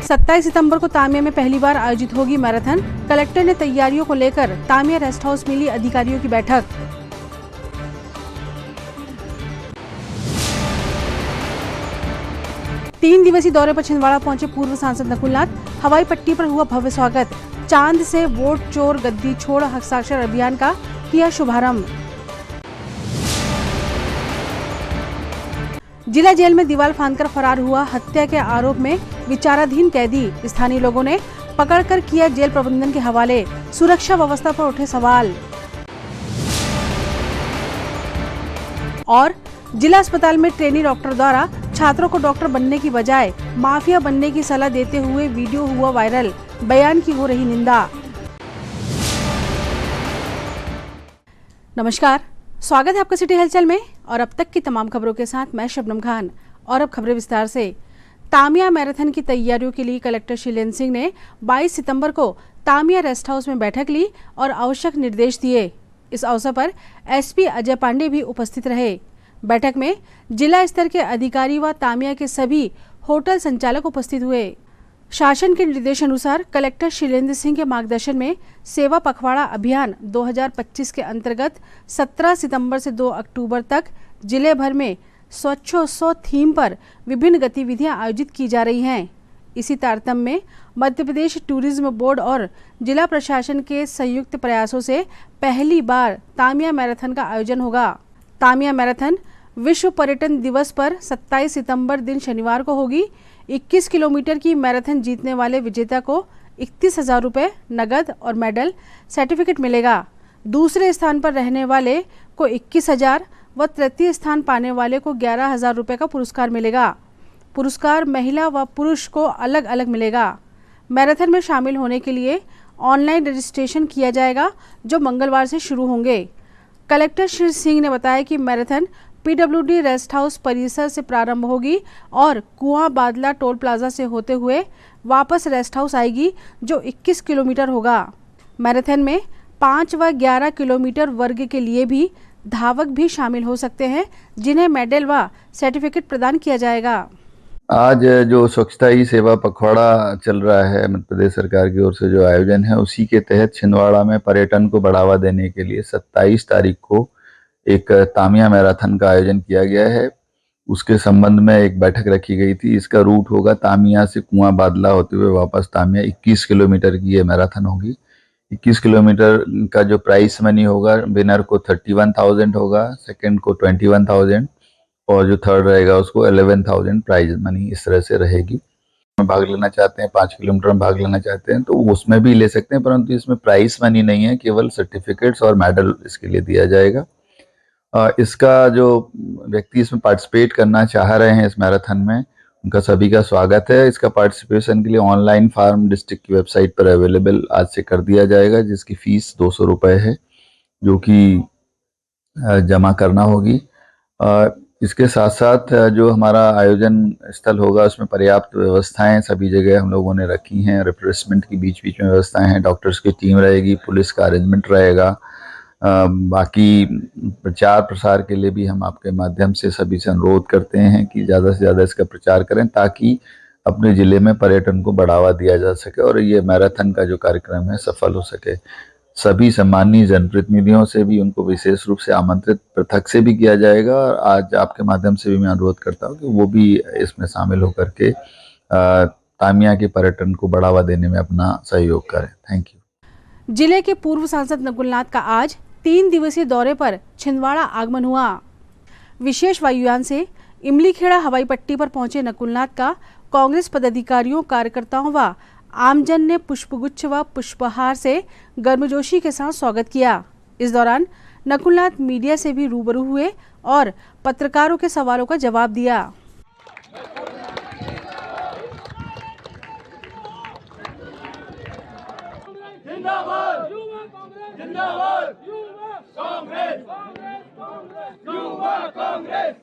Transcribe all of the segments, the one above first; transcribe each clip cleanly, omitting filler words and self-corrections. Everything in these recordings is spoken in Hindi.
27 सितंबर को तामिया में पहली बार आयोजित होगी मैराथन। कलेक्टर ने तैयारियों को लेकर तामिया रेस्ट हाउस में ली अधिकारियों की बैठक। तीन दिवसीय दौरे पर छिंदवाड़ा पहुंचे पूर्व सांसद नकुल नाथ। हवाई पट्टी पर हुआ भव्य स्वागत। चांद से वोट चोर गद्दी छोड़ हस्ताक्षर अभियान का किया शुभारंभ। जिला जेल में दीवार फांदकर फरार हुआ हत्या के आरोप में विचाराधीन कैदी। स्थानीय लोगों ने पकड़कर किया जेल प्रबंधन के हवाले। सुरक्षा व्यवस्था पर उठे सवाल। और जिला अस्पताल में ट्रेनी डॉक्टर द्वारा छात्रों को डॉक्टर बनने की बजाय माफिया बनने की सलाह देते हुए वीडियो हुआ वायरल। बयान की हो रही निंदा। नमस्कार, स्वागत है आपका सिटी हलचल में और अब तक की तमाम खबरों के साथ मैं शबनम खान। और अब खबरें विस्तार से। तामिया मैराथन की तैयारियों के लिए कलेक्टर शैलेंद्र सिंह ने 22 सितंबर को तामिया रेस्ट हाउस में बैठक ली और आवश्यक निर्देश दिए। इस अवसर पर एसपी अजय पांडे भी उपस्थित रहे। बैठक में जिला स्तर के अधिकारी व तामिया के सभी होटल संचालक उपस्थित हुए। शासन के निर्देशानुसार कलेक्टर शैलेंद्र सिंह के मार्गदर्शन में सेवा पखवाड़ा अभियान 2025 के अंतर्गत 17 सितंबर से 2 अक्टूबर तक जिले भर में स्वच्छोत्सव थीम पर विभिन्न गतिविधियां आयोजित की जा रही हैं। इसी तारतम्य में मध्य प्रदेश टूरिज्म बोर्ड और जिला प्रशासन के संयुक्त प्रयासों से पहली बार तामिया मैराथन का आयोजन होगा। तामिया मैराथन विश्व पर्यटन दिवस पर 27 सितंबर दिन शनिवार को होगी। 21 किलोमीटर की मैराथन जीतने वाले विजेता को 31,000 रुपये नगद और मेडल सर्टिफिकेट मिलेगा। दूसरे स्थान पर रहने वाले को 21,000 व तृतीय स्थान पाने वाले को 11,000 रुपये का पुरस्कार मिलेगा। पुरस्कार महिला व पुरुष को अलग अलग मिलेगा। मैराथन में शामिल होने के लिए ऑनलाइन रजिस्ट्रेशन किया जाएगा जो मंगलवार से शुरू होंगे। कलेक्टर श्री सिंह ने बताया कि मैराथन पीडब्ल्यूडी रेस्ट हाउस परिसर से प्रारंभ होगी और कुआं बादला टोल प्लाजा से होते हुए वापस रेस्ट हाउस आएगी जो 21 किलोमीटर होगा। मैराथन में 5 व 11 किलोमीटर वर्ग के लिए भी धावक भी शामिल हो सकते हैं जिन्हें मेडल व सर्टिफिकेट प्रदान किया जाएगा। आज जो स्वच्छता ही सेवा पखवाड़ा चल रहा है मध्य प्रदेश सरकार की ओर से जो आयोजन है उसी के तहत छिंदवाड़ा में पर्यटन को बढ़ावा देने के लिए 27 तारीख को एक तामिया मैराथन का आयोजन किया गया है। उसके संबंध में एक बैठक रखी गई थी। इसका रूट होगा तामिया से कुआं बादला होते हुए वापस तामिया। 21 किलोमीटर की ये मैराथन होगी। 21 किलोमीटर का जो प्राइस मनी होगा विनर को 31,000 होगा, सेकंड को 21,000 और जो थर्ड रहेगा उसको 11,000 प्राइज मनी इस तरह से रहेगी। भाग लेना चाहते हैं 5 किलोमीटर में भाग लेना चाहते हैं तो उसमें भी ले सकते हैं, परंतु इसमें प्राइस मनी नहीं है, केवल सर्टिफिकेट्स और मेडल इसके लिए दिया जाएगा। इसका जो व्यक्ति इसमें पार्टिसिपेट करना चाह रहे हैं इस मैराथन में उनका सभी का स्वागत है। इसका पार्टिसिपेशन के लिए ऑनलाइन फॉर्म डिस्ट्रिक्ट की वेबसाइट पर अवेलेबल आज से कर दिया जाएगा जिसकी फीस 200 रुपये है जो कि जमा करना होगी। इसके साथ साथ जो हमारा आयोजन स्थल होगा उसमें पर्याप्त व्यवस्थाएं सभी जगह हम लोगों ने रखी हैं। रिफ्रेशमेंट की बीच बीच में व्यवस्थाएं हैं, डॉक्टर्स की टीम रहेगी, पुलिस का अरेंजमेंट रहेगा। बाकी प्रचार प्रसार के लिए भी हम आपके माध्यम से सभी से अनुरोध करते हैं कि ज़्यादा से ज़्यादा इसका प्रचार करें ताकि अपने ज़िले में पर्यटन को बढ़ावा दिया जा सके और ये मैराथन का जो कार्यक्रम है सफल हो सके। सभी सम्मानीय जनप्रतिनिधियों से भी उनको विशेष रूप से आमंत्रित पृथक से भी किया जाएगा और आज आपके माध्यम से भी मैं अनुरोध करता हूँ कि वो भी इसमें शामिल होकर के तामिया के पर्यटन को बढ़ावा देने में अपना सहयोग करें। Thank you. जिले के पूर्व सांसद नकुल नाथ का आज 3 दिवसीय दौरे पर छिंदवाड़ा आगमन हुआ। विशेष वायुयान से इमलीखेड़ा हवाई पट्टी पर पहुंचे नकुल नाथ का कांग्रेस पदाधिकारियों, कार्यकर्ताओं व आमजन ने पुष्पगुच्छ व पुष्पहार से गर्मजोशी के साथ स्वागत किया। इस दौरान नकुल नाथ मीडिया से भी रूबरू हुए और पत्रकारों के सवालों का जवाब दिया। जिंदाबाद जिंदाबाद कांग्रेस युवा कांग्रेस।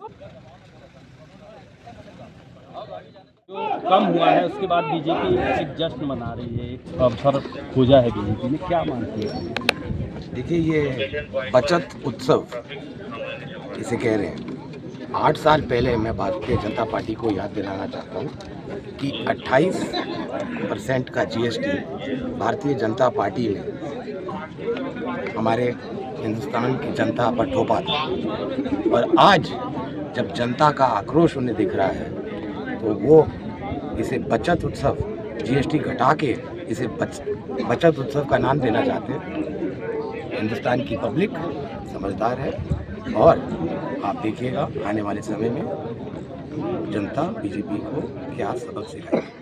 कम हुआ है उसके बाद बीजेपी एक जश्न मना रही है, एक अवसर खोजा है बीजेपी ने, क्या मानती है? देखिए ये बचत उत्सव इसे कह रहे हैं। 8 साल पहले मैं भारतीय जनता पार्टी को याद दिलाना चाहता हूँ कि 28% का जीएसटी भारतीय जनता पार्टी ने हमारे हिंदुस्तान की जनता पर थोपा था, और आज जब जनता का आक्रोश उन्हें दिख रहा है तो वो इसे बचत उत्सव, जीएसटी घटा के इसे बचत उत्सव का नाम देना चाहते हैं। हिंदुस्तान की पब्लिक समझदार है और आप देखिएगा आने वाले समय में जनता बीजेपी को क्या सबक सिखाएगी।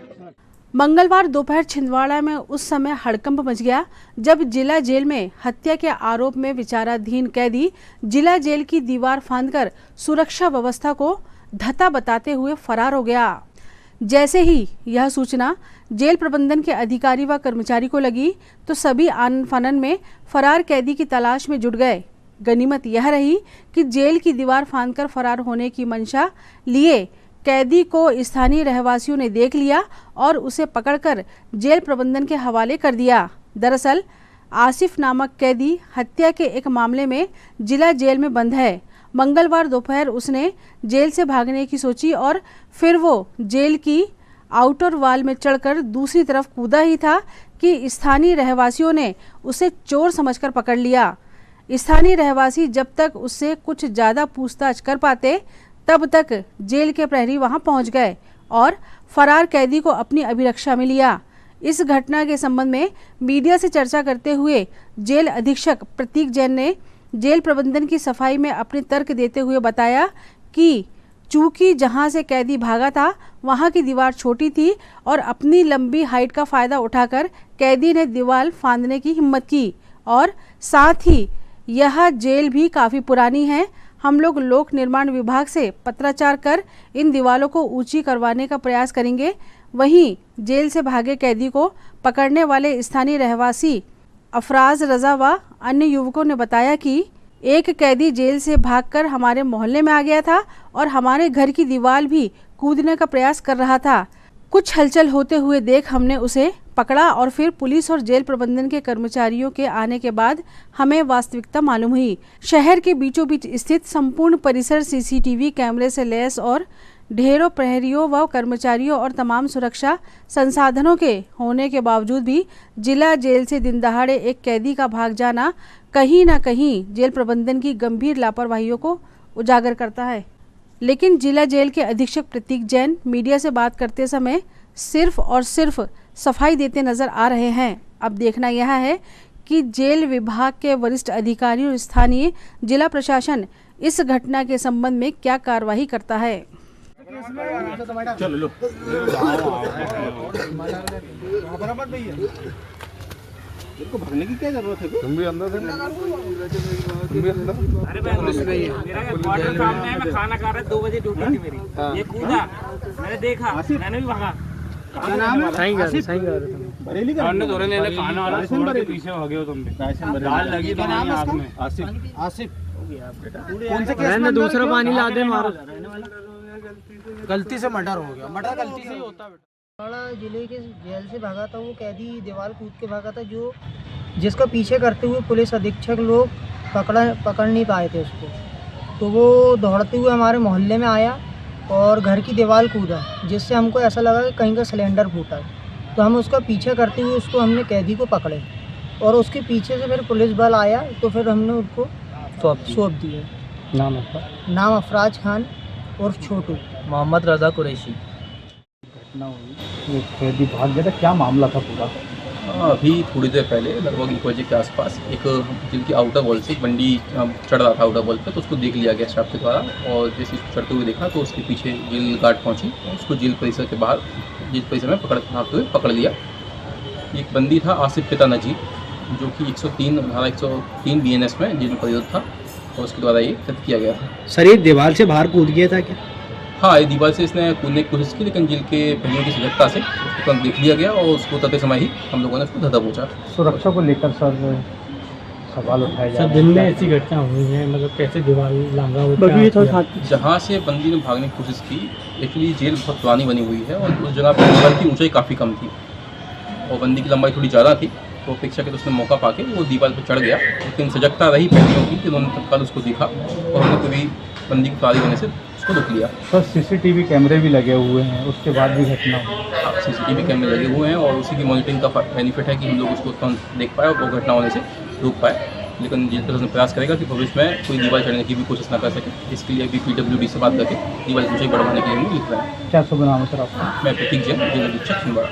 मंगलवार दोपहर छिंदवाड़ा में उस समय हड़कंप मच गया जब जिला जेल में हत्या के आरोप में विचाराधीन कैदी जिला जेल की दीवार फांदकर सुरक्षा व्यवस्था को धता बताते हुए फरार हो गया। जैसे ही यह सूचना जेल प्रबंधन के अधिकारी व कर्मचारी को लगी तो सभी आनन फानन में फरार कैदी की तलाश में जुट गए। गनीमत यह रही कि जेल की दीवार फांदकर फरार होने की मंशा लिए कैदी को स्थानीय रहवासियों ने देख लिया और उसे पकड़कर जेल प्रबंधन के हवाले कर दिया। दरअसल आसिफ नामक कैदी हत्या के एक मामले में जिला जेल में बंद है। मंगलवार दोपहर उसने जेल से भागने की सोची और फिर वो जेल की आउटर वॉल में चढ़कर दूसरी तरफ कूदा ही था कि स्थानीय रहवासियों ने उसे चोर समझकर पकड़ लिया। स्थानीय रहवासी जब तक उससे कुछ ज़्यादा पूछताछ कर पाते तब तक जेल के प्रहरी वहां पहुंच गए और फरार कैदी को अपनी अभिरक्षा में लिया। इस घटना के संबंध में मीडिया से चर्चा करते हुए जेल अधीक्षक प्रतीक जैन ने जेल प्रबंधन की सफाई में अपने तर्क देते हुए बताया कि चूंकि जहां से कैदी भागा था वहां की दीवार छोटी थी और अपनी लंबी हाइट का फायदा उठाकर कैदी ने दीवार फांदने की हिम्मत की और साथ ही यह जेल भी काफ़ी पुरानी है। हम लोग लोक निर्माण विभाग से पत्राचार कर इन दीवारों को ऊंची करवाने का प्रयास करेंगे। वहीं जेल से भागे कैदी को पकड़ने वाले स्थानीय रहवासी अफराज रजा व अन्य युवकों ने बताया कि एक कैदी जेल से भागकर हमारे मोहल्ले में आ गया था और हमारे घर की दीवार भी कूदने का प्रयास कर रहा था। कुछ हलचल होते हुए देख हमने उसे पकड़ा और फिर पुलिस और जेल प्रबंधन के कर्मचारियों के आने के बाद हमें वास्तविकता मालूम हुई। शहर के बीचों बीच स्थित संपूर्ण परिसर सीसीटीवी कैमरे से लैस और ढेरों प्रहरियों व कर्मचारियों और तमाम सुरक्षा संसाधनों के होने के बावजूद भी जिला जेल से दिन दहाड़े एक कैदी का भाग जाना कहीं न कहीं जेल प्रबंधन की गंभीर लापरवाहियों को उजागर करता है। लेकिन जिला जेल के अधीक्षक प्रतीक जैन मीडिया से बात करते समय सिर्फ और सिर्फ सफाई देते नजर आ रहे हैं। अब देखना यह है कि जेल विभाग के वरिष्ठ अधिकारी और स्थानीय जिला प्रशासन इस घटना के संबंध में क्या कार्रवाई करता है। भरने की क्या जरूरत है? तुम भी अंदर से मेरा क्वार्टर सामने है, मैं खाना खा रहा 2 बजे ड्यूटी थी मेरी। ये कूदा, मैंने देखा, मैंने भी भागा। क्या नाम है? बरेली का खाना वाला छोड़ के पीछे भागे हो तुम भी। दाल लगी तो नहीं आग में। आसिफ कौन से केस में? दूसरा पानी ला दे मारो। गलती से मर्डर हो गया। मर्डर गलती से ही होता है। छिंदवाड़ा जिले के जेल से भागा था वो कैदी, दीवार कूद के भागा था, जो जिसका पीछे करते हुए पुलिस अधीक्षक लोग पकड़ नहीं पाए थे उसको। तो वो दौड़ते हुए हमारे मोहल्ले में आया और घर की दीवार कूदा, जिससे हमको ऐसा लगा कि कहीं का सिलेंडर फूटा है। तो हम उसका पीछे करते हुए उसको हमने कैदी को पकड़े और उसके पीछे से फिर पुलिस बल आया तो फिर हमने उसको सौंप दिए। नाम अफराज खान और छोटू। मोहम्मद रजा कुरैशी। कैदी भाग गया था, क्या मामला था पूरा? अभी थोड़ी देर पहले लगभग 1 बजे के आसपास एक जेल की आउटर वॉल से एक बंदी चढ़ रहा था आउटर वॉल पे, तो उसको देख लिया गया स्टाफ के द्वारा और जैसे उसको चढ़ते हुए देखा तो उसके पीछे जेल गार्ड पहुंची और उसको जेल परिसर के बाहर जेल परिसर में भागते हुए पकड़ लिया। एक बंदी था आसिफ पिता नजीर, जो कि 103 BNS में जेल में परिवर्तित था और उसके द्वारा ये कृत्य किया गया था। सर ये दीवार से बाहर कूद गया था क्या? हाँ, ये दीवार से इसने कूदने की कोशिश की, लेकिन जेल के प्रहरियों की सजगता से उसको तुरंत देख लिया गया और उसको उतरते समय ही हम लोगों ने उसको धदा पहुँचा। सुरक्षा को लेकर सर सवाल उठाए जा रहे हैं। दिन में ऐसी घटना हुई है, मतलब कैसे दीवार लांगा हुआ? जहाँ से बंदी ने भागने की कोशिश की, एक्चुअली जेल बहुत पुरानी बनी हुई है और उस जगह पर दीवार की ऊंचाई काफ़ी कम थी और बंदी की लंबाई थोड़ी ज़्यादा थी, तो अपेक्षा के तो उसने मौका पाके वो दीवार पर चढ़ गया। लेकिन सजगता रही प्रहरियों की कि उन्होंने तत्काल उसको देखा और उन्होंने कभी बंदी की फरारी होने से उसको उसको रोक लिया। सर सीसीटीवी कैमरे भी लगे हुए हैं, उसके बाद भी घटना हुई। सीसीटीवी कैमरे लगे हुए हैं और उसी की मॉनिटरिंग का बेनिफिट है कि हम लोग उसको तुरंत देख पाए और वो घटना होने से रोक पाए। लेकिन जिस तरह से प्रयास करेगा कि भविष्य में कोई दीवार चढ़ने की भी कोशिश ना कर सके, इसके लिए अभी PWD से बात करके दीवार की ऊंचाई बढ़वाने के लिए हम लिख रहे हैं। क्या शुभ नाम है सर आपका? मैं प्रतीक जैन, जिला अधीक्षक छिंदवाड़ा।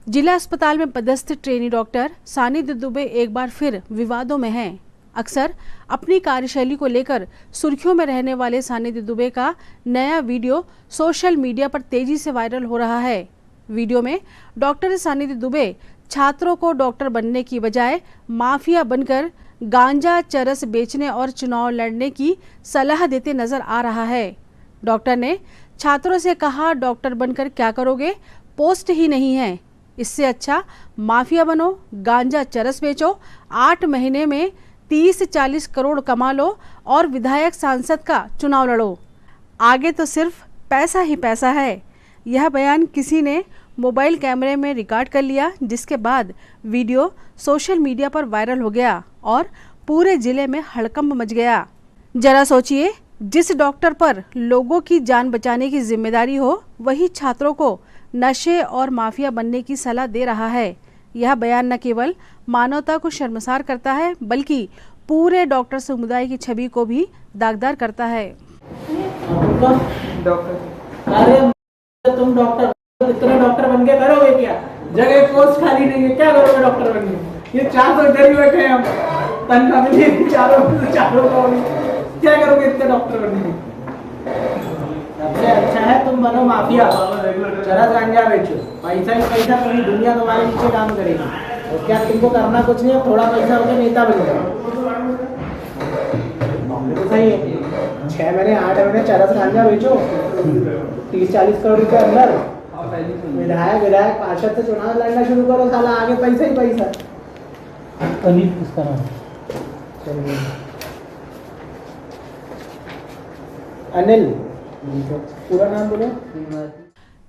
जिला अस्पताल में पदस्थ ट्रेनी डॉक्टर सानिध्य दुबे एक बार फिर विवादों में हैं। अक्सर अपनी कार्यशैली को लेकर सुर्खियों में रहने वाले सानिध्य दुबे का नया वीडियो सोशल मीडिया पर तेजी से वायरल हो रहा है। वीडियो में डॉक्टर सानिध्य दुबे छात्रों को डॉक्टर बनने की बजाय माफिया बनकर गांजा चरस बेचने और चुनाव लड़ने की सलाह देते नजर आ रहा है। डॉक्टर ने छात्रों से कहा, डॉक्टर बनकर क्या करोगे, पोस्ट ही नहीं है, इससे अच्छा माफिया बनो, गांजा चरस बेचो, 8 महीने में 30-40 करोड़ कमा लो और विधायक सांसद का चुनाव लड़ो, आगे तो सिर्फ पैसा ही पैसा है। यह बयान किसी ने मोबाइल कैमरे में रिकॉर्ड कर लिया, जिसके बाद वीडियो सोशल मीडिया पर वायरल हो गया और पूरे जिले में हड़कंप मच गया। जरा सोचिए, जिस डॉक्टर पर लोगों की जान बचाने की जिम्मेदारी हो, वही छात्रों को नशे और माफिया बनने की सलाह दे रहा है। यह बयान न केवल मानवता को शर्मसार करता है, बल्कि पूरे डॉक्टर समुदाय की छवि को भी दागदार करता है। तुम डॉक्टर इतने डॉक्टर बन के करोगे क्या? जगह पोस्ट खाली नहीं है, क्या करोगे डॉक्टर बन के? ये 400 डरी बैठे हैं हम, तनख्वाह मिली चारों का, क्या करोगे इतने डॉक्टर बन के? सबसे अच्छा है तुम बनो माफिया, चरस गांजा बेचो, पैसा ही पैसा, पूरी दुनिया तुम्हारे नीचे काम करेगी। और क्या तुमको करना कुछ नहीं है, थोड़ा पैसा होकर नेता बन जाओ, तो सही है। 6 महीने 8 महीने चरस गांजा बेचो, 30-40 करोड़ रुपये अंदर विधायक पार्षद से चुनाव लड़ना शुरू करो, साला आगे पैसा ही पैसा। अनिल, पूरा नाम बोलो।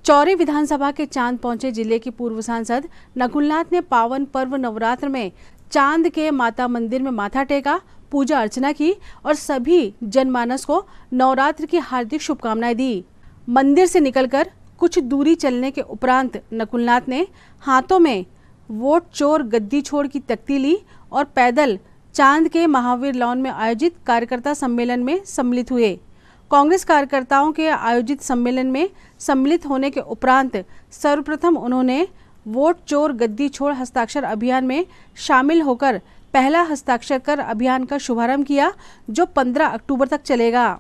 चौरी विधानसभा के चांद पहुंचे जिले के पूर्व सांसद नकुलनाथ ने पावन पर्व नवरात्र में चांद के माता मंदिर में माथा टेका, पूजा अर्चना की और सभी जनमानस को नवरात्र की हार्दिक शुभकामनाएं दी। मंदिर से निकलकर कुछ दूरी चलने के उपरांत नकुलनाथ ने हाथों में वोट चोर गद्दी छोड़ की तख्ती ली और पैदल चांद के महावीर लॉन में आयोजित कार्यकर्ता सम्मेलन में सम्मिलित हुए। कांग्रेस कार्यकर्ताओं के आयोजित सम्मेलन में सम्मिलित होने के उपरांत सर्वप्रथम उन्होंने वोट चोर गद्दी छोड़ हस्ताक्षर अभियान में शामिल होकर पहला हस्ताक्षर कर अभियान का शुभारंभ किया, जो 15 अक्टूबर तक चलेगा।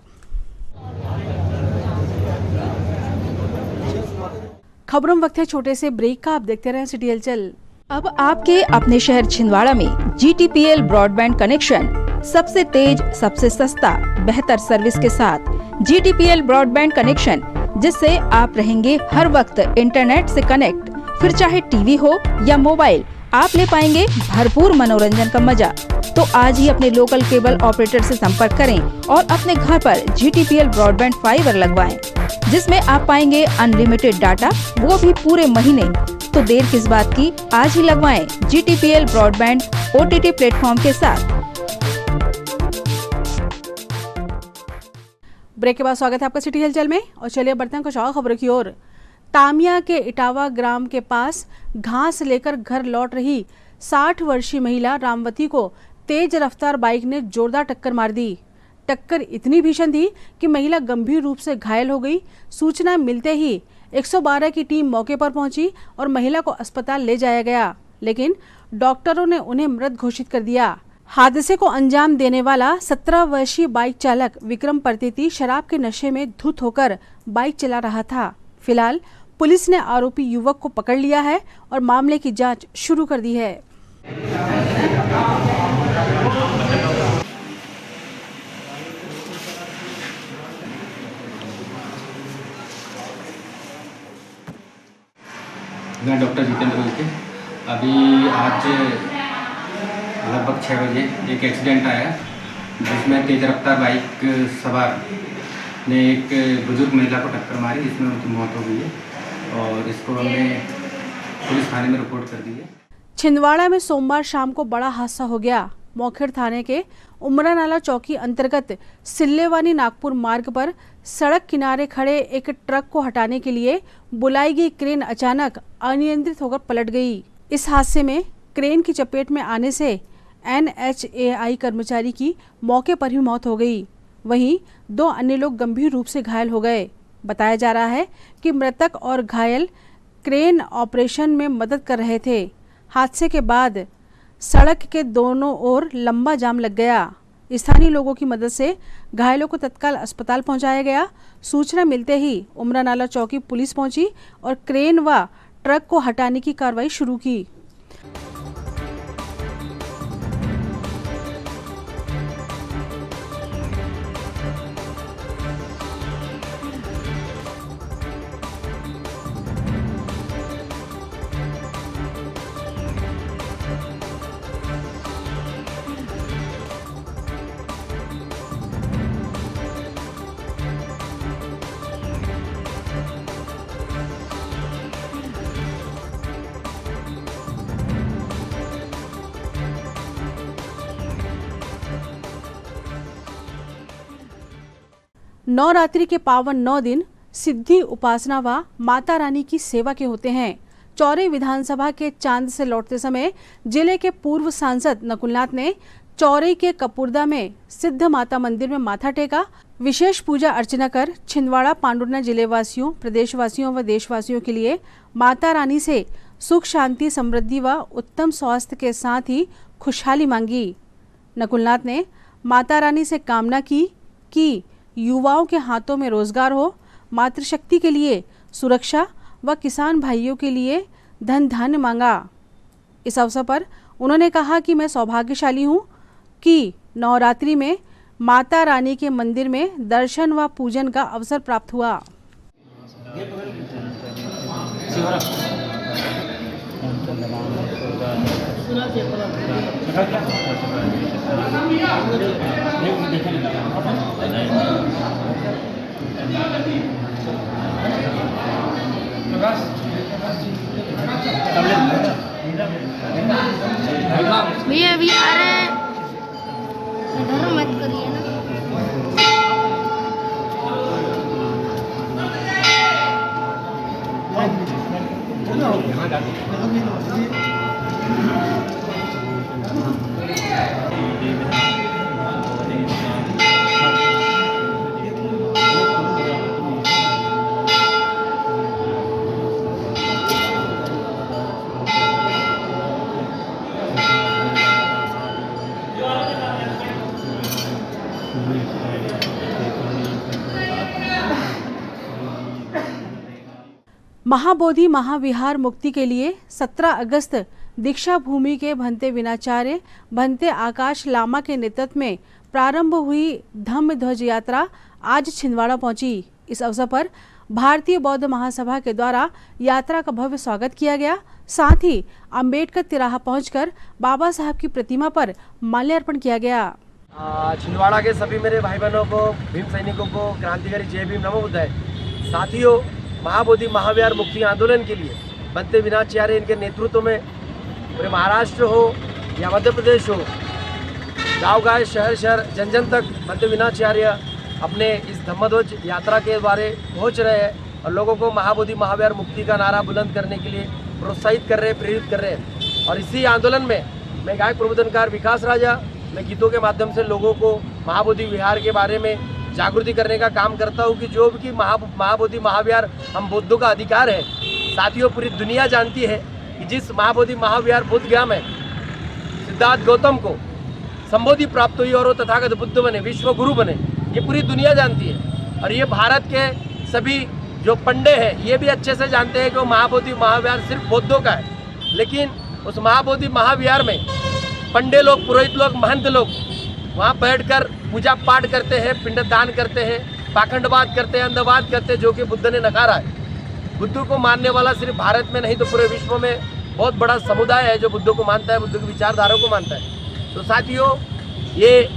खबरों में वक्त है छोटे से ब्रेक का, आप देखते रहें सिटी हलचल। अब आपके अपने शहर छिंदवाड़ा में GTPL ब्रॉडबैंड कनेक्शन सबसे तेज, सबसे सस्ता, बेहतर सर्विस के साथ GTPL ब्रॉडबैंड कनेक्शन, जिससे आप रहेंगे हर वक्त इंटरनेट से कनेक्ट। फिर चाहे टीवी हो या मोबाइल, आप ले पाएंगे भरपूर मनोरंजन का मजा। तो आज ही अपने लोकल केबल ऑपरेटर से संपर्क करें और अपने घर पर GTPL ब्रॉडबैंड फाइबर लगवाएं, जिसमें आप पाएंगे अनलिमिटेड डाटा, वो भी पूरे महीने। तो देर किस बात की, आज ही लगवाएं GTPL ब्रॉडबैंड OTT प्लेटफॉर्म के साथ। ब्रेक के बाद स्वागत है आपका सिटी हलचल में और चलिए बढ़ते हैं कुछ और खबरों की ओर। तामिया के इटावा ग्राम के पास घास लेकर घर लौट रही 60 वर्षीय महिला रामवती को तेज रफ्तार बाइक ने जोरदार टक्कर मार दी। टक्कर इतनी भीषण थी कि महिला गंभीर रूप से घायल हो गई। सूचना मिलते ही 112 की टीम मौके पर पहुंची और महिला को अस्पताल ले जाया गया, लेकिन डॉक्टरों ने उन्हें मृत घोषित कर दिया। हादसे को अंजाम देने वाला 17 वर्षीय बाइक चालक विक्रम प्रतीति शराब के नशे में धुत होकर बाइक चला रहा था। फिलहाल पुलिस ने आरोपी युवक को पकड़ लिया है और मामले की जांच शुरू कर दी है। मैं डॉक्टर जितेंद्र उइके। अभी आज लगभग 6 बजे एक एक्सीडेंट आया, जिसमें तेज रफ्तार बाइक सवार ने एक बुजुर्ग महिला को टक्कर मारी, जिसमें उनकी मौत हो गई है और इसको हमने पुलिस थाने में रिपोर्ट कर दी है। छिंदवाड़ा में सोमवार शाम को बड़ा हादसा हो गया। मोखेड़ थाने के उमरा नाला चौकी अंतर्गत सिल्लेवानी नागपुर मार्ग पर सड़क किनारे खड़े एक ट्रक को हटाने के लिए बुलाई गई क्रेन अचानक अनियंत्रित होकर पलट गई। इस हादसे में क्रेन की चपेट में आने से NHAI कर्मचारी की मौके पर ही मौत हो गई। वहीं 2 अन्य लोग गंभीर रूप से घायल हो गए। बताया जा रहा है कि मृतक और घायल क्रेन ऑपरेशन में मदद कर रहे थे। हादसे के बाद सड़क के दोनों ओर लंबा जाम लग गया। स्थानीय लोगों की मदद से घायलों को तत्काल अस्पताल पहुंचाया गया। सूचना मिलते ही उमरा नाला चौकी पुलिस पहुंची और क्रेन व ट्रक को हटाने की कार्रवाई शुरू की। नवरात्रि के पावन 9 दिन सिद्धि उपासना व माता रानी की सेवा के होते हैं। चौरी विधानसभा के चांद से लौटते समय जिले के पूर्व सांसद नकुलनाथ ने चौरी के कपूरदा में सिद्ध माता मंदिर में माथा टेका। विशेष पूजा अर्चना कर छिंदवाड़ा पांडुरना जिले वासियों, प्रदेशवासियों व देशवासियों के लिए माता रानी से सुख शांति, समृद्धि व उत्तम स्वास्थ्य के साथ ही खुशहाली मांगी। नकुलनाथ ने माता रानी से कामना की कि युवाओं के हाथों में रोजगार हो, मातृशक्ति के लिए सुरक्षा व किसान भाइयों के लिए धन धान्य मांगा। इस अवसर पर उन्होंने कहा कि मैं सौभाग्यशाली हूँ कि नवरात्रि में माता रानी के मंदिर में दर्शन व पूजन का अवसर प्राप्त हुआ। भैया अभी आ रहे हैं, इधर मत करिए ना। महाबोधि महाविहार मुक्ति के लिए 17 अगस्त दीक्षा भूमि के भंते विनाचार्य भंते आकाश लामा के नेतृत्व में प्रारंभ हुई धम्म ध्वज यात्रा आज छिंदवाड़ा पहुंची। इस अवसर पर भारतीय बौद्ध महासभा के द्वारा यात्रा का भव्य स्वागत किया गया। साथ ही अंबेडकर तिराहा पहुंचकर बाबा साहब की प्रतिमा पर माल्यार्पण किया गया। छिंदवाड़ा के सभी मेरे भाई बहनों को, भीम सैनिकों को क्रांतिकारी जय भीम नमो बुद्धाय। साथियों, महाबोधि महाविहार मुक्ति आंदोलन के लिए भंते विनाचार्य इनके नेतृत्व में पूरे महाराष्ट्र हो या मध्य प्रदेश हो, गाँव शहर जन जन तक भंते विनाचार्य अपने इस धम्मध्वज यात्रा के द्वारा पहुँच रहे हैं और लोगों को महाबोधि महाविहार मुक्ति का नारा बुलंद करने के लिए प्रोत्साहित कर रहे हैं, प्रेरित कर रहे हैं। और इसी आंदोलन में मैं गायक प्रबोधनकार विकास राजा, मैं गीतों के माध्यम से लोगों को महाबोधि विहार के बारे में जागृति करने का काम करता हूँ कि जो भी महाबोधि महाविहार हम बुद्धों का अधिकार है। साथियों, पूरी दुनिया जानती है कि जिस महाबोधि महाविहार बोध गया में सिद्धार्थ गौतम को संबोधि प्राप्त हुई और वो तथागत बुद्ध बने, विश्व गुरु बने, ये पूरी दुनिया जानती है। और ये भारत के सभी जो पंडे हैं ये भी अच्छे से जानते हैं कि वो महाबोधि महाविहार सिर्फ बौद्धों का है। लेकिन उस महाबोधि महाविहार में पंडे लोग, पुरोहित लोग, महंत लोग वहाँ बैठकर पूजा पाठ करते हैं, पिंडदान करते हैं, पाखंडवाद करते हैं, अंधवाद करते हैं, जो कि बुद्ध ने नकारा है। बुद्ध को मानने वाला सिर्फ भारत में नहीं तो पूरे विश्व में बहुत बड़ा समुदाय है जो बुद्ध को मानता है, बुद्ध की विचारधारा को मानता है। तो साथियों, ये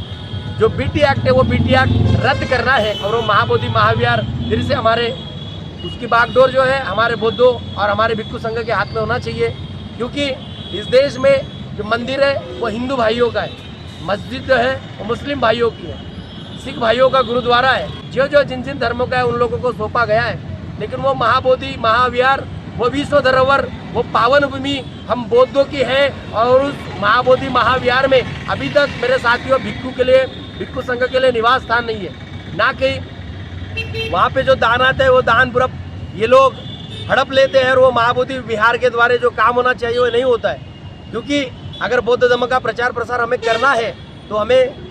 जो बीटी एक्ट है वो बीटी एक्ट रद्द करना है और वो महाबोधि महाविहार फिर से हमारे उसकी बागडोर जो है हमारे बौद्धों और हमारे भिक्षु संघ के हाथ में होना चाहिए। क्योंकि इस देश में जो मंदिर है वो हिंदू भाइयों का है, मस्जिद जो है वो मुस्लिम भाइयों की है, सिख भाइयों का गुरुद्वारा है, जो जो जिन जिन धर्मों का है उन लोगों को सौंपा गया है। लेकिन वो महाबोधि महाविहार, वो विश्व धरोहर, वो पावन भूमि हम बौद्धों की है। और उस महाबोधि महाविहार में अभी तक मेरे साथियों भिक्षु संघ के लिए निवास स्थान नहीं है। ना कि वहाँ पे जो दान आता है वो दान पूरा ये लोग हड़प लेते हैं और वो महाबोधि विहार के द्वारा जो काम होना चाहिए वो नहीं होता है। क्योंकि अगर बौद्ध धर्म का प्रचार प्रसार हमें करना है तो हमें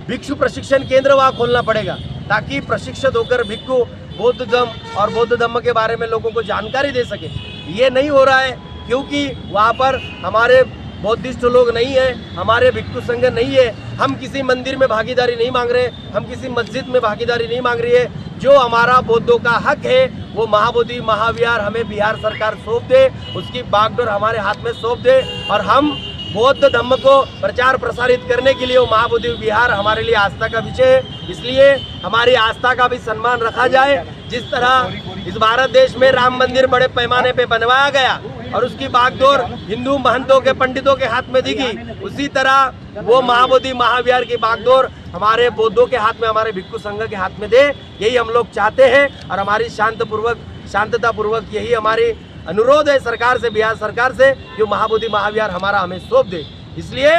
भिक्षु प्रशिक्षण केंद्र वहाँ खोलना पड़ेगा, ताकि प्रशिक्षित होकर भिक्षु बौद्ध धर्म और बौद्ध धर्म के बारे में लोगों को जानकारी दे सके। ये नहीं हो रहा है क्योंकि वहाँ पर हमारे बौद्धिस्ट लोग नहीं है, हमारे भिक्षु संघ नहीं है। हम किसी मंदिर में भागीदारी नहीं मांग रहे, हम किसी मस्जिद में भागीदारी नहीं मांग रही है। जो हमारा बौद्धों का हक है वो महाबोधि महाविहार हमें बिहार सरकार सौंप दे, उसकी बागडोर हमारे हाथ में सौंप दे और हम बौद्ध धर्म को प्रचार प्रसारित करने के लिए वो महाबोधि विहार हमारे लिए आस्था का विषय है। इसलिए हमारी आस्था का भी सम्मान रखा जाए। जिस तरह इस भारत देश में राम मंदिर बड़े पैमाने पे बनवाया गया और उसकी बागडोर हिंदू महंतों के पंडितों के हाथ में दिखी, उसी तरह वो महाबोधि महाविहार की बागडोर हमारे बौद्धों के हाथ में, हमारे भिक्षु संघ के हाथ में दे। यही हम लोग चाहते हैं और हमारी शांतता पूर्वक यही हमारी अनुरोध है सरकार से, बिहार सरकार से, जो महाबोधि महाविहार हमारा हमें सौंप दे। इसलिए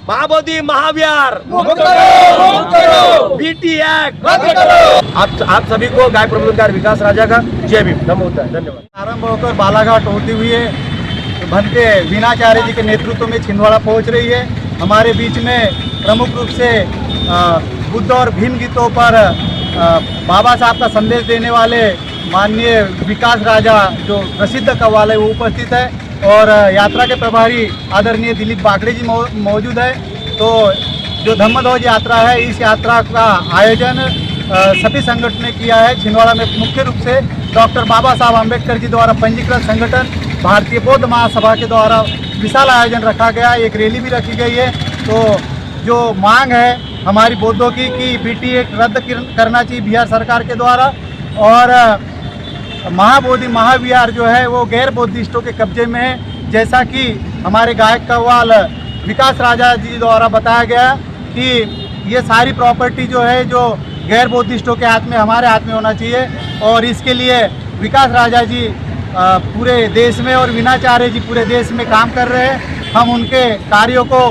महाबोधि महाविहार बीटी एक्ट आप सभी को गाय प्रबंधकार विकास राजा का जय भीम, नमो बुद्धाय, धन्यवाद। आरंभ होकर बालाघाट होती हुई भंते वीणाचार्य जी के नेतृत्व में छिंदवाड़ा पहुंच रही है। हमारे बीच में प्रमुख रूप से बुद्ध और भीम गीतों पर बाबा साहब का संदेश देने वाले माननीय विकास राजा जो प्रसिद्ध कव्वाल है वो उपस्थित है और यात्रा के प्रभारी आदरणीय दिलीप बागड़े जी मौजूद है। तो जो धम्मध्वज यात्रा है, इस यात्रा का आयोजन सभी संगठन ने किया है। छिंदवाड़ा में मुख्य रूप से डॉक्टर बाबा साहब आम्बेडकर जी द्वारा पंजीकृत संगठन भारतीय बौद्ध महासभा के द्वारा विशाल आयोजन रखा गया, एक रैली भी रखी गई है। तो जो मांग है हमारी बौद्धों की कि बीटी एक्ट रद्द करना चाहिए बिहार सरकार के द्वारा और महाबोधि महाविहार जो है वो गैर बौद्धिस्टों के कब्जे में है। जैसा कि हमारे गायक कव्वाल विकास राजा जी द्वारा बताया गया कि ये सारी प्रॉपर्टी जो है जो गैर बौद्धिस्टों के हाथ में, हमारे हाथ में होना चाहिए और इसके लिए विकास राजा जी पूरे देश में और वीणाचार्य जी पूरे देश में काम कर रहे हैं। हम उनके कार्यों को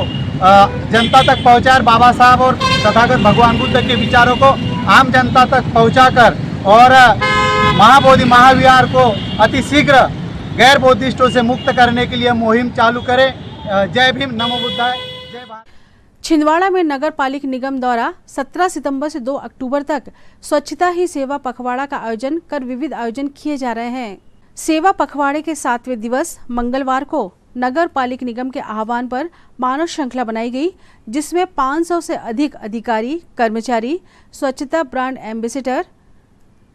जनता तक पहुँचाकर, बाबा साहब और तथागत भगवान बुद्ध के विचारों को आम जनता तक पहुँचाकर और महाबोधि महाविहार को अति शीघ्र गैर बौद्धिस्टों से मुक्त करने के लिए मुहिम चालू करें। जय भीम, नमो बुद्धाय, जय भारत। छिंदवाड़ा में नगर पालिक निगम द्वारा 17 सितंबर से 2 अक्टूबर तक स्वच्छता ही सेवा पखवाड़ा का आयोजन कर विविध आयोजन किए जा रहे हैं। सेवा पखवाड़े के 7वें दिवस मंगलवार को नगर पालिक निगम के आह्वान पर मानव श्रृंखला बनाई गई, जिसमें 500 से अधिक अधिकारी, कर्मचारी, स्वच्छता ब्रांड एम्बेसडर,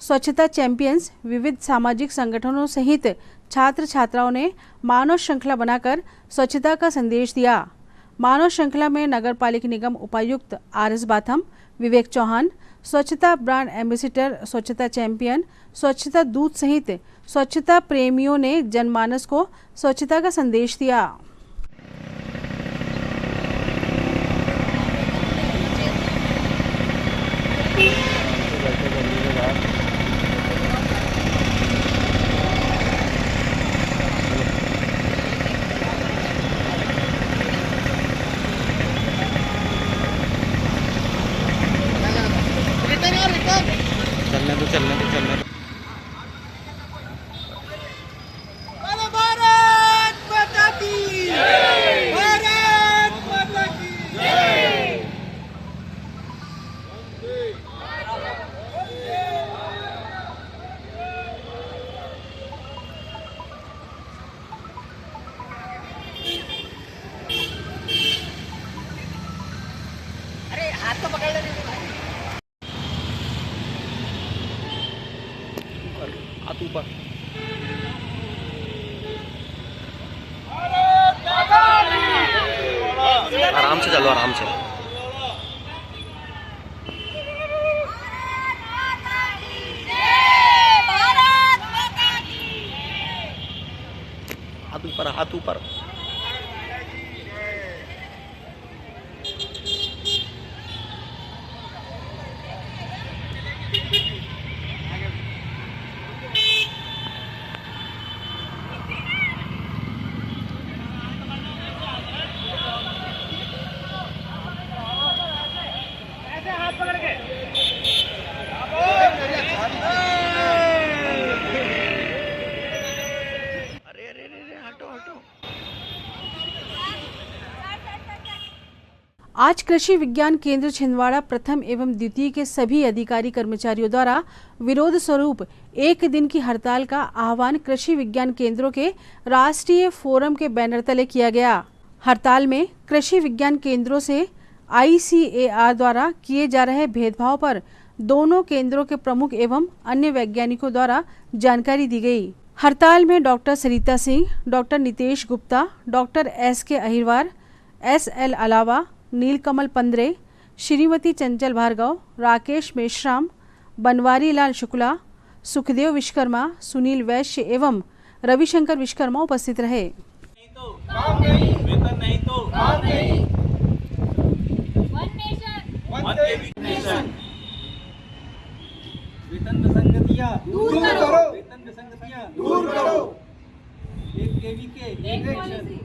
स्वच्छता चैंपियंस, विविध सामाजिक संगठनों सहित छात्र छात्राओं ने मानव श्रृंखला बनाकर स्वच्छता का संदेश दिया। मानव श्रृंखला में नगर पालिक निगम उपायुक्त RS बाथम, विवेक चौहान, स्वच्छता ब्रांड एम्बेसडर, स्वच्छता चैंपियन, स्वच्छता दूत सहित स्वच्छता प्रेमियों ने जनमानस को स्वच्छता का संदेश दिया। चलने दो। अरे हाथ तो पकड़ ले। हाथ ऊपर। आराम से चलो, आराम से। हाथ ऊपर, हाथ ऊपर। आज कृषि विज्ञान केंद्र छिंदवाड़ा प्रथम एवं द्वितीय के सभी अधिकारी कर्मचारियों द्वारा विरोध स्वरूप एक दिन की हड़ताल का आह्वान कृषि विज्ञान केंद्रों के राष्ट्रीय फोरम के बैनर तले किया गया। हड़ताल में कृषि विज्ञान केंद्रों से ICAR द्वारा किए जा रहे भेदभाव पर दोनों केंद्रों के प्रमुख एवं अन्य वैज्ञानिकों द्वारा जानकारी दी गई। हड़ताल में doctor Sarita Singh, doctor Nitesh Gupta, doctor SK Ahirwar, SL Alawa, नीलकमल पंद्रे, श्रीमती चंचल भार्गव, राकेश मेश्राम, बनवारी लाल शुक्ला, सुखदेव विश्वकर्मा, सुनील वैश्य एवं रविशंकर विश्वकर्मा उपस्थित रहे। वेतन नहीं तो काम नहीं। वन नेशन वेतन विसंगतियां दूर करो। वेतन विसंगतियां दूर करो। एक केवीके एक एक्शन।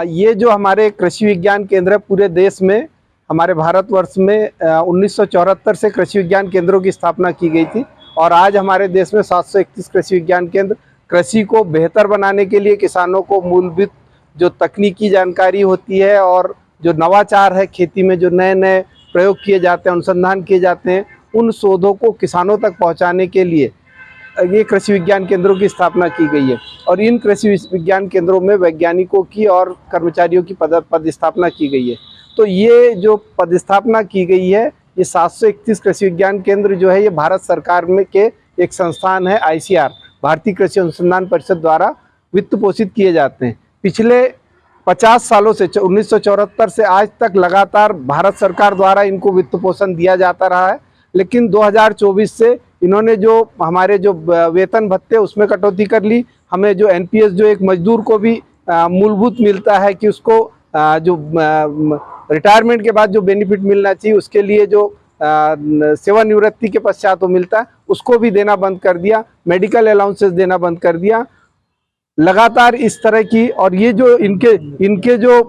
ये जो हमारे कृषि विज्ञान केंद्र है पूरे देश में, हमारे भारतवर्ष में 1974 से कृषि विज्ञान केंद्रों की स्थापना की गई थी और आज हमारे देश में 731 कृषि विज्ञान केंद्र कृषि को बेहतर बनाने के लिए, किसानों को मूलभूत जो तकनीकी जानकारी होती है और जो नवाचार है खेती में, जो नए नए प्रयोग किए जाते हैं, अनुसंधान किए जाते हैं, उन शोधों को किसानों तक पहुंचाने के लिए ये कृषि विज्ञान केंद्रों की स्थापना की गई है। और इन कृषि विज्ञान केंद्रों में वैज्ञानिकों की और कर्मचारियों की पदस्थापना की गई है। तो ये जो पदस्थापना की गई है, ये 731 कृषि विज्ञान केंद्र जो है ये भारत सरकार में के एक संस्थान है ICAR, भारतीय कृषि अनुसंधान परिषद द्वारा वित्त पोषित किए जाते हैं। पिछले 50 सालों से 1974 से आज तक लगातार भारत सरकार द्वारा इनको वित्त पोषण दिया जाता रहा है, लेकिन 2024 से इन्होंने जो हमारे जो वेतन भत्ते उसमें कटौती कर ली। हमें जो NPS जो एक मजदूर को भी मूलभूत मिलता है कि उसको जो रिटायरमेंट के बाद जो बेनिफिट मिलना चाहिए, उसके लिए जो सेवानिवृत्ति के पश्चात वो मिलता है, उसको भी देना बंद कर दिया। मेडिकल अलाउंसेस देना बंद कर दिया। लगातार इस तरह की, और ये जो इनके जो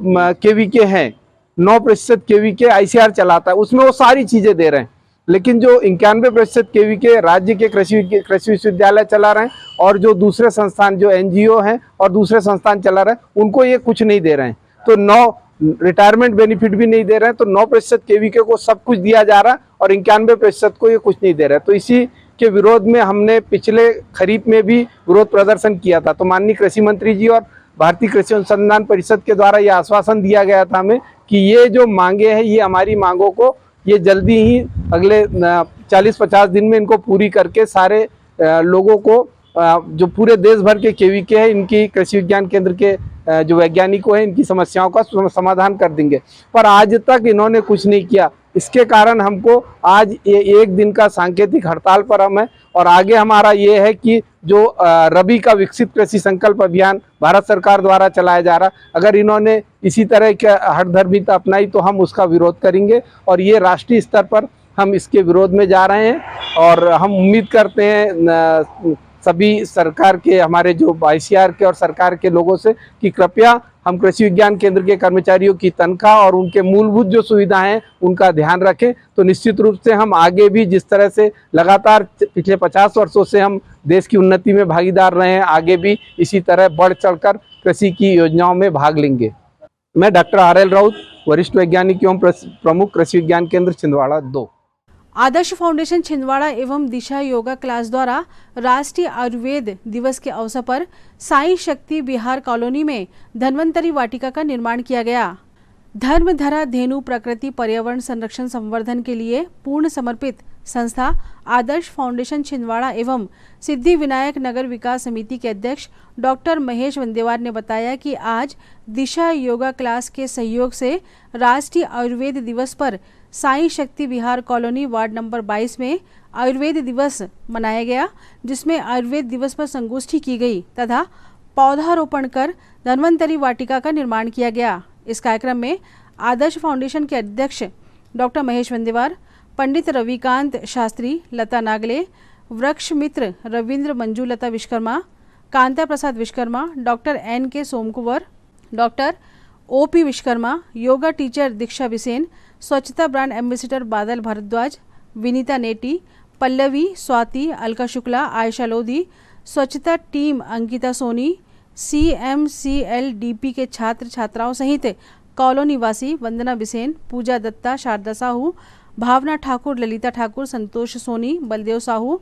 KVK हैं 9% KVK ICAR चलाता है, उसमें वो सारी चीज़ें दे रहे हैं, लेकिन जो 91% KVK राज्य के कृषि विश्वविद्यालय चला रहे हैं और जो दूसरे संस्थान जो NGO हैं और दूसरे संस्थान चला रहे हैं, उनको ये कुछ नहीं दे रहे हैं। तो 9 रिटायरमेंट बेनिफिट भी नहीं दे रहे हैं, तो 9% KVK को सब कुछ दिया जा रहा है और 91% को ये कुछ नहीं दे रहा है। तो इसी के विरोध में हमने पिछले खरीफ में भी विरोध प्रदर्शन किया था। तो माननीय कृषि मंत्री जी और भारतीय कृषि अनुसंधान परिषद के द्वारा ये आश्वासन दिया गया था हमें कि ये जो मांगे हैं, ये हमारी मांगों को ये जल्दी ही अगले 40-50 दिन में इनको पूरी करके सारे लोगों को जो पूरे देश भर के KVK है, इनकी कृषि विज्ञान केंद्र के जो वैज्ञानिकों हैं, इनकी समस्याओं का समाधान कर देंगे। पर आज तक इन्होंने कुछ नहीं किया। इसके कारण हमको आज ये एक दिन का सांकेतिक हड़ताल पर हम है और आगे हमारा ये है कि जो रबी का विकसित कृषि संकल्प अभियान भारत सरकार द्वारा चलाया जा रहा, अगर इन्होंने इसी तरह की हठधर्मिता अपनाई तो हम उसका विरोध करेंगे और ये राष्ट्रीय स्तर पर हम इसके विरोध में जा रहे हैं। और हम उम्मीद करते हैं सभी सरकार के, हमारे जो ICAR के और सरकार के लोगों से कि कृपया हम कृषि विज्ञान केंद्र के कर्मचारियों की तनख्वाह और उनके मूलभूत जो सुविधाएं हैं उनका ध्यान रखें। तो निश्चित रूप से हम आगे भी जिस तरह से लगातार पिछले 50 वर्षों से हम देश की उन्नति में भागीदार रहे हैं, आगे भी इसी तरह बढ़ चढ़कर कृषि की योजनाओं में भाग लेंगे। मैं डॉक्टर RL राउत, वरिष्ठ वैज्ञानिक एवं प्रमुख कृषि विज्ञान केंद्र छिंदवाड़ा 2। आदर्श फाउंडेशन छिंदवाड़ा एवं दिशा योगा क्लास द्वारा राष्ट्रीय आयुर्वेद दिवस के अवसर पर साई शक्ति बिहार कॉलोनी में धन्वंतरी वाटिका का निर्माण किया गया। धर्मधरा धेनु प्रकृति पर्यावरण संरक्षण संवर्धन के लिए पूर्ण समर्पित संस्था आदर्श फाउंडेशन छिंदवाड़ा एवं सिद्धि विनायक नगर विकास समिति के अध्यक्ष डॉक्टर महेश वंदेवार ने बताया कि आज दिशा योगा क्लास के सहयोग से राष्ट्रीय आयुर्वेद दिवस पर साई शक्ति विहार कॉलोनी वार्ड नंबर 22 में आयुर्वेद दिवस मनाया गया, जिसमें आयुर्वेद दिवस पर संगोष्ठी की गई तथा पौधारोपण कर धन्वंतरी वाटिका का निर्माण किया गया। इस कार्यक्रम में आदर्श फाउंडेशन के अध्यक्ष डॉक्टर महेश वंदेवार, पंडित रविकांत शास्त्री, लता नागले, वृक्ष मित्र Ravindra Manjulata Vishwakarma, Kanta Prasad Vishwakarma, doctor NK Somkunwar, doctor OP Vishwakarma, yoga teacher Diksha Bisen, स्वच्छता ब्रांड एम्बेसडर बादल भारद्वाज, विनीता नेटी, पल्लवी, स्वाति, अलका शुक्ला, आयशा लोधी, स्वच्छता टीम अंकिता सोनी, CMCLDP के छात्र छात्राओं सहित कॉलोनी वासी वंदना बिसेन, पूजा दत्ता, शारदा साहू, भावना ठाकुर, ललिता ठाकुर, संतोष सोनी, बलदेव साहू,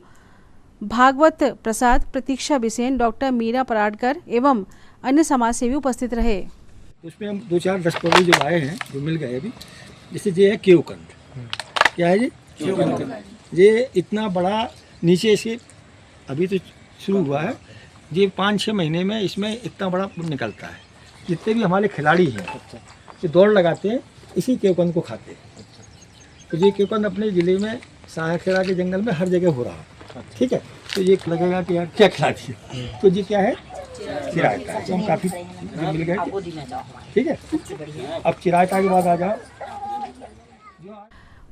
भागवत प्रसाद, प्रतीक्षा बिसेन, डॉक्टर मीरा पराडकर एवं अन्य समाजसेवी उपस्थित रहे। उसमें हम 2-4 दस्तावेज जो आए हैं, जो मिल गए अभी, जैसे ये है केवकंद। क्या है ये? केवकंद। ये इतना बड़ा नीचे से अभी तो शुरू हुआ है, ये 5-6 महीने में इसमें इतना बड़ा निकलता है। जितने भी हमारे खिलाड़ी हैं जो दौड़ लगाते हैं, इसी केवकंद को खाते हैं। तो ये केवकंद अपने ज़िले में साहखेड़ा के जंगल में हर जगह हो रहा है। ठीक है, तो ये लगेगा कि यार क्या खिला दिया, तो ये क्या है? चिरायता है। तो हम काफ़ी मिल गए। ठीक है, अब चिरायता के बाद आ जाओ।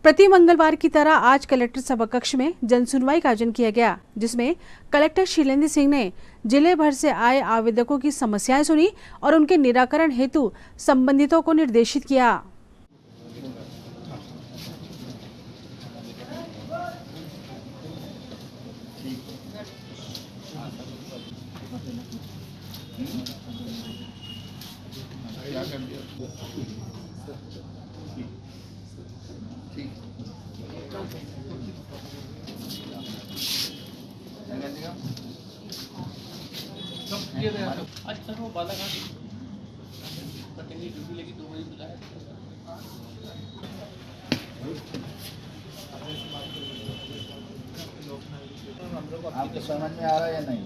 प्रति मंगलवार की तरह आज कलेक्टर सभाकक्ष में जनसुनवाई का आयोजन किया गया, जिसमें कलेक्टर शीलेंद्र सिंह ने जिले भर से आए आवेदकों की समस्याएं सुनी और उनके निराकरण हेतु संबंधितों को निर्देशित किया। आपको समझ में आ रहा है या नहीं?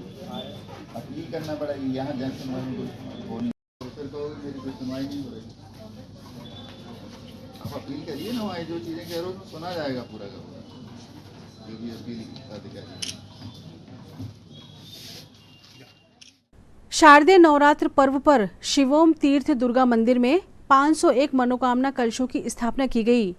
अपील करना पड़ेगी। यहाँ जन सुनवाई हो नहीं, फिर तो मेरी कोई सुनवाई नहीं हो रही। आप अपील करिए ना, वहाँ जो चीज़ें कह रहे हो सुना जाएगा पूरा का पूरा, जो भी अपील अधिकारी। शारदीय नवरात्र पर्व पर शिवोम तीर्थ दुर्गा मंदिर में 501 मनोकामना कलशों की स्थापना की गई।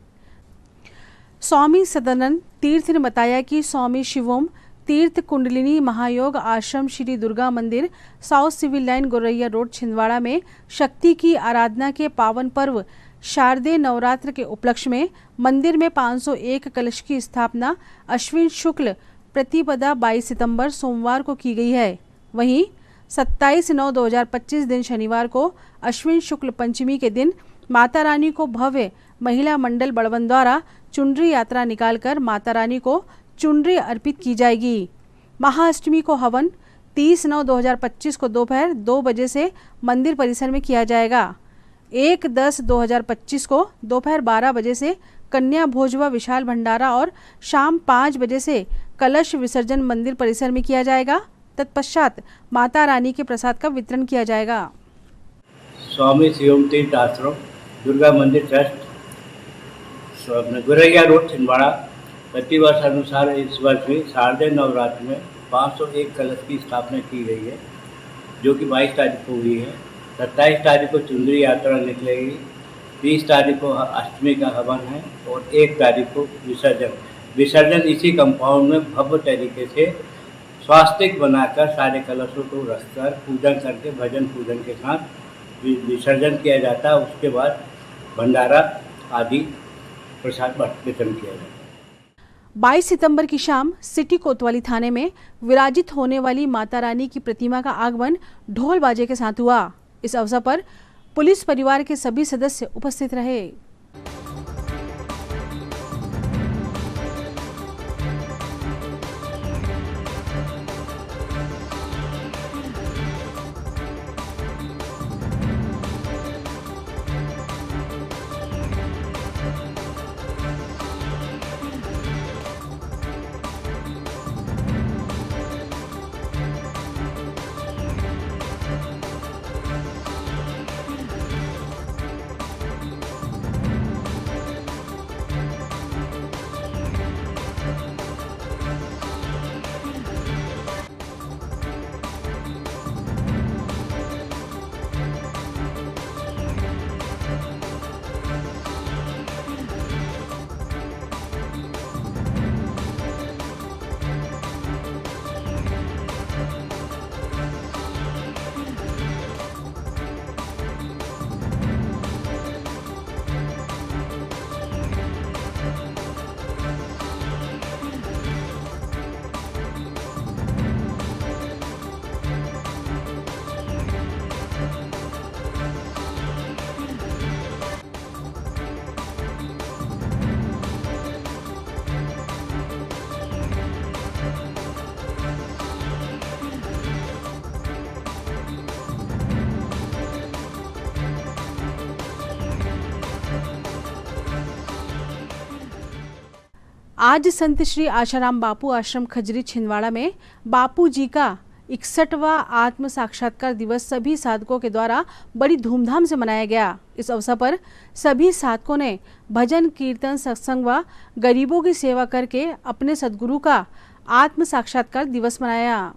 स्वामी सदानंद तीर्थ ने बताया कि स्वामी शिवोम तीर्थ कुंडलिनी महायोग आश्रम श्री दुर्गा मंदिर, साउथ सिविल लाइन, गोरैया रोड, छिंदवाड़ा में शक्ति की आराधना के पावन पर्व शारदीय नवरात्र के उपलक्ष्य में मंदिर में 501 कलश की स्थापना अश्विन शुक्ल प्रतिपदा 22 सितंबर सोमवार को की गई है। वहीं 27/9/2025 दिन शनिवार को अश्विन शुक्ल पंचमी के दिन माता रानी को भव्य महिला मंडल बड़वन द्वारा चुनरी यात्रा निकालकर माता रानी को चुनरी अर्पित की जाएगी। महाअष्टमी को हवन 30/9/2025 को दोपहर 2 बजे से मंदिर परिसर में किया जाएगा। 1/10/2025 को दोपहर 12 बजे से कन्या भोज व विशाल भंडारा और शाम 5 बजे से कलश विसर्जन मंदिर परिसर में किया जाएगा। तत्पश्चात माता रानी के प्रसाद का वितरण किया जाएगा। स्वामी शिवम तीर्थ आश्रम दुर्गा मंदिर ट्रस्ट गोरैया रोड, छिंदवाड़ा प्रतिवर्ष अनुसार इस वर्ष भी शारदीय नवरात्र में 501 कलश की स्थापना की गई है, जो कि 22 तारीख को हुई है। 27 तारीख को चुनरी यात्रा निकलेगी, 30 तारीख को अष्टमी का हवन है और 1 तारीख को विसर्जन इसी कंपाउंड में भव्य तरीके से स्वास्तिक बनाकर सारे कलशों को रखकर पूजन करके भजन पूजन के साथ विसर्जन किया जाता है। उसके बाद भंडारा आदि प्रसाद वितरण किया जाता है। 22 सितंबर की शाम सिटी कोतवाली थाने में विराजित होने वाली माता रानी की प्रतिमा का आगमन ढोल बाजे के साथ हुआ। इस अवसर पर पुलिस परिवार के सभी सदस्य उपस्थित रहे। आज संत श्री आशाराम बापू आश्रम खजरी छिंदवाड़ा में बापू जी का 61वां आत्म साक्षात्कार दिवस सभी साधकों के द्वारा बड़ी धूमधाम से मनाया गया। इस अवसर पर सभी साधकों ने भजन कीर्तन सत्संग व गरीबों की सेवा करके अपने सद्गुरु का आत्म साक्षात्कार दिवस मनाया।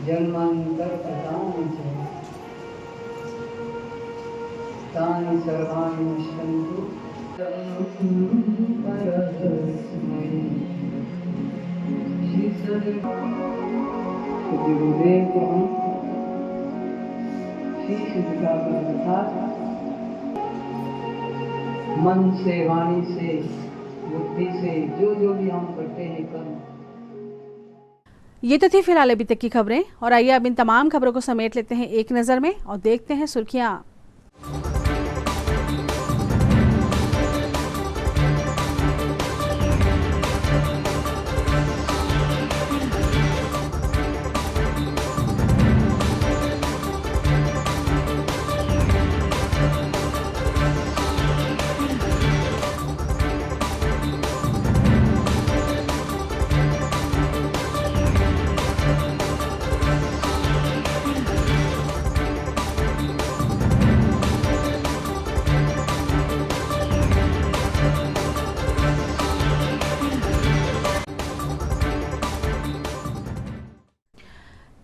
जन्मांतर प्रदान तानि सर्वाणि नश्यन्तु गुरुदेव को हम मन से वाणी से बुद्धि से जो भी हम करते हैं कर्म। ये तो थी फिलहाल अभी तक की खबरें और आइए अब इन तमाम खबरों को समेट लेते हैं एक नज़र में और देखते हैं सुर्खियां।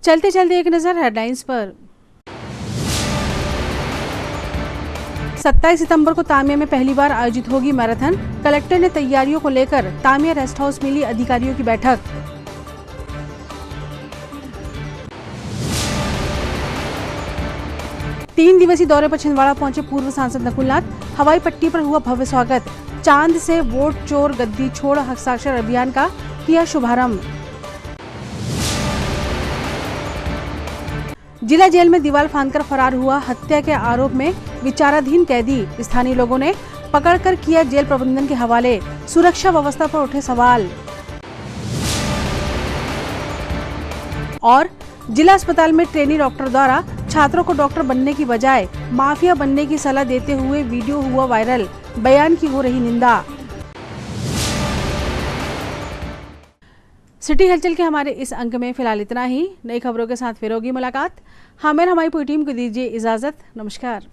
चलते चलते एक नजर हेडलाइंस पर। 27 सितंबर को तामिया में पहली बार आयोजित होगी मैराथन। कलेक्टर ने तैयारियों को लेकर तामिया रेस्ट हाउस में ली अधिकारियों की बैठक। तीन दिवसीय दौरे पर छिंदवाड़ा पहुंचे पूर्व सांसद नकुलनाथ। हवाई पट्टी पर हुआ भव्य स्वागत। चांद से वोट चोर गद्दी छोड़ हस्ताक्षर अभियान का किया शुभारंभ। जिला जेल में दीवार फांदकर फरार हुआ हत्या के आरोप में विचाराधीन कैदी। स्थानीय लोगों ने पकड़कर किया जेल प्रबंधन के हवाले। सुरक्षा व्यवस्था पर उठे सवाल। और जिला अस्पताल में ट्रेनी डॉक्टर द्वारा छात्रों को डॉक्टर बनने की बजाय माफिया बनने की सलाह देते हुए वीडियो हुआ वायरल। बयान की हो रही निंदा। सिटी हलचल के हमारे इस अंक में फिलहाल इतना ही। नई खबरों के साथ फिर होगी मुलाकात। हमें हमारी पूरी टीम को दीजिए इजाजत। नमस्कार।